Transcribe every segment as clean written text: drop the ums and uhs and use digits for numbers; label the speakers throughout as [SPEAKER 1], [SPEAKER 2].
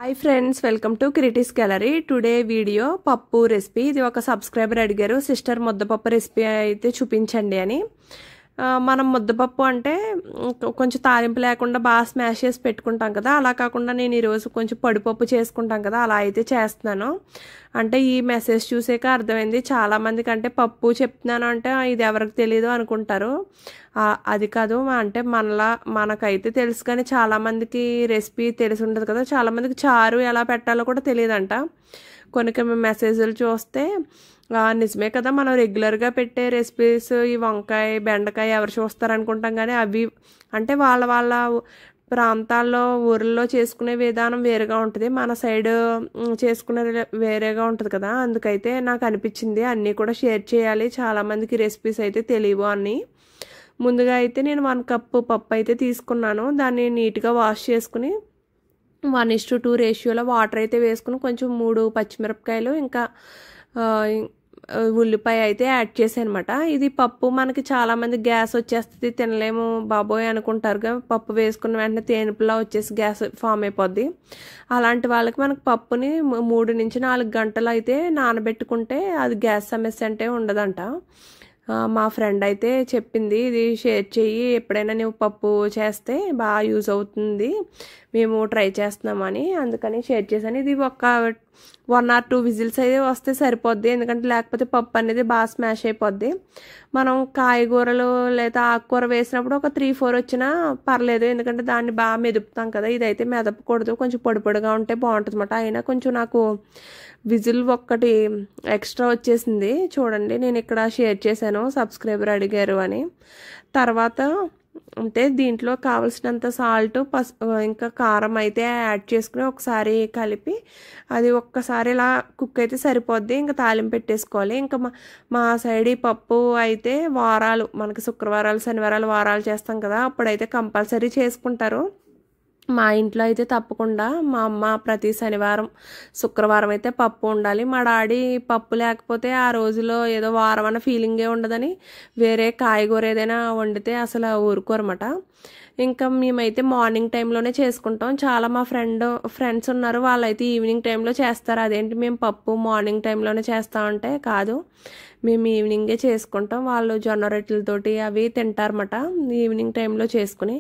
[SPEAKER 1] high friends welcome to creatives gallery today video pappu recipe ఇది ఒక subscriber అడిగారు sister ముద్దపప్పు రెసిపీ అయితే చూపించండి అని మనం ముద్దపప్పు అంటే కొంచెం తాలింపు లేకుండా బాగా స్మాష్ చేసి పెట్టుకుంటాం కదా అలా కాకుండా నేను ఈ రోజు కొంచెం పొడిపప్పు చేసుకుంటాం కదా అలా అయితే చేస్తున్నాను అంటే ఈ మెసేజ్ చూసాక అర్థమైంది చాలా మందికి అంటే పప్పు చెప్తున్నాను అంటే ఇది ఎవరికి తెలియదు అనుకుంటారు అది కాదు అంటే మనకైతే తెలుసు కానీ చాలా మందికి రెసిపీ తెలిసి ఉండదు కదా చాలా మందికి చారు ఎలా పెట్టాలో కూడా తెలియదంట కొన్ని మెసేజ్లు చూస్తే నిజమే కదా మనం రెగ్యులర్గా పెట్టే రెసిపీస్ ఈ వంకాయ బెండకాయ ఎవరు చూస్తారు అనుకుంటాం కానీ అవి అంటే వాళ్ళ ప్రాంతాల్లో ఊర్లో చేసుకునే విధానం వేరేగా ఉంటుంది మన సైడ్ చేసుకునే వేరేగా ఉంటుంది కదా అందుకైతే నాకు అనిపించింది అన్నీ కూడా షేర్ చేయాలి చాలామందికి రెసిపీస్ అయితే తెలియవు అని ముందుగా అయితే నేను 1 కప్పు పప్పు అయితే తీసుకున్నాను దాన్ని నీట్గా వాష్ చేసుకుని 1:2 రేషియోలో వాటర్ అయితే వేసుకుని కొంచెం 3 పచ్చిమిరపకాయలు ఇంకా ఉల్లిపాయ అయితే యాడ్ చేశాను అనమాట ఇది పప్పు మనకి చాలామంది గ్యాస్ వచ్చేస్తుంది తినలేము బాబోయ్ అనుకుంటారుగా పప్పు వేసుకున్న వెంటనే తేనుపులా వచ్చేసి గ్యాస్ ఫామ్ అయిపోద్ది అలాంటి వాళ్ళకి మనకు పప్పుని 3 నుంచి 4 గంటలు అయితే నానబెట్టుకుంటే అది గ్యాస్ సమస్య అంటే ఉండదంట మా ఫ్రెండ్ అయితే చెప్పింది ఇది షేర్ చెయ్యి ఎప్పుడైనా నువ్వు పప్పు చేస్తే బాగా యూజ్ అవుతుంది మేము ట్రై చేస్తున్నామని అందుకని షేర్ చేశాను ఇది ఒక 1 or 2 విజిల్స్ అయితే వస్తే సరిపోద్ది ఎందుకంటే లేకపోతే పప్పు అనేది బాగా స్మాష్ అయిపోద్ది మనం కాయగూరలు లేదా ఆకుకూర వేసినప్పుడు ఒక 3-4 వచ్చినా పర్లేదు ఎందుకంటే దాన్ని బాగా మెదుపుతాం కదా ఇదైతే మెదపకూడదు కొంచెం పొడిగా ఉంటే బాగుంటుంది అన్నమాట అయినా కొంచెం నాకు విజిల్ ఒక్కటి ఎక్స్ట్రా వచ్చేసింది చూడండి నేను ఇక్కడ షేర్ చేశాను సబ్స్క్రైబర్ అడిగారు అని తర్వాత అంటే దీంట్లో కావలసినంత సాల్ట్ ఇంకా కారం అయితే యాడ్ చేసుకుని ఒకసారి కలిపి అది ఒక్కసారి ఇలా కుక్ అయితే సరిపోద్ది ఇంకా తాలింపు పెట్టేసుకోవాలి ఇంకా మా సైడ్ ఈ పప్పు అయితే వారాలు మనకి శుక్రవారాలు శనివారాలు వారాలు చేస్తాం కదా అప్పుడైతే కంపల్సరీ చేసుకుంటారు మా ఇంట్లో అయితే తప్పకుండా మా అమ్మ ప్రతి శనివారం శుక్రవారం అయితే పప్పు ఉండాలి మా డాడీ పప్పు లేకపోతే ఆ రోజులో ఏదో వారం అన్న ఫీలింగే ఉండదని వేరే కాయగూర ఏదైనా వండితే అసలు ఊరుకోరమాట ఇంకా మేమైతే మార్నింగ్ టైంలోనే చేసుకుంటాం చాలా మా ఫ్రెండ్స్ ఉన్నారు వాళ్ళైతే ఈవినింగ్ టైంలో చేస్తారు అదేంటి మేము పప్పు మార్నింగ్ టైంలోనే చేస్తామంటే కాదు మేము ఈవినింగే చేసుకుంటాం వాళ్ళు జొన్న రొట్టెలతోటి అవి తింటారన్నమాట ఈవినింగ్ టైంలో చేసుకుని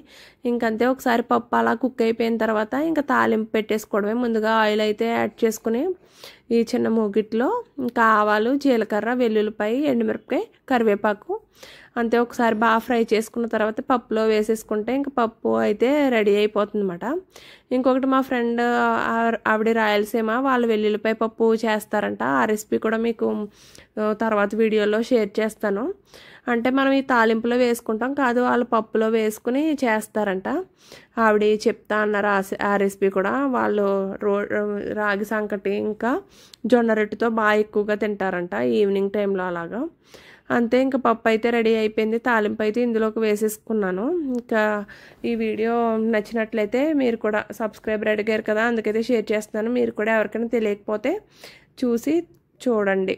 [SPEAKER 1] ఇంకంతే ఒకసారి పప్పు అలా కుక్ అయిపోయిన తర్వాత ఇంకా తాలింపు పెట్టేసుకోవడమే ముందుగా ఆయిల్ అయితే యాడ్ చేసుకుని ఈ చిన్న మూగిట్లో ఇంకా ఆవాలు జీలకర్ర వెల్లుల్లిపాయ ఎండుమిరపకాయ కరివేపాకు అంతే ఒకసారి బాగా ఫ్రై చేసుకున్న తర్వాత పప్పులో వేసేసుకుంటే ఇంకా పప్పు అయితే రెడీ అయిపోతుంది అన్నమాట ఇంకొకటి మా ఫ్రెండ్ ఆవిడ రాయలసీమ వాళ్ళు వెల్లుల్లిపాయ పప్పు చేస్తారంట ఆ రెసిపీ కూడా మీకు తర్వాత వీడియోలో షేర్ చేస్తాను అంటే మనం ఈ తాలింపులో వేసుకుంటాం కాదు వాళ్ళు పప్పులో వేసుకుని చేస్తారంట ఆవిడ చెప్తా అన్నారు ఆ రెసిపీ కూడా వాళ్ళు రాగి సంకటి ఇంకా జొన్న రొట్టెతో బాగా ఎక్కువగా తింటారంట ఈవినింగ్ టైంలో అలాగా అంతే ఇంకా పప్పు అయితే రెడీ అయిపోయింది తాలింపు అయితే ఇందులోకి వేసేసుకున్నాను ఇంకా ఈ వీడియో నచ్చినట్లయితే మీరు కూడా సబ్స్క్రైబర్ అడిగారు కదా అందుకైతే షేర్ చేస్తున్నాను మీరు కూడా ఎవరికైనా తెలియకపోతే చూసి చూడండి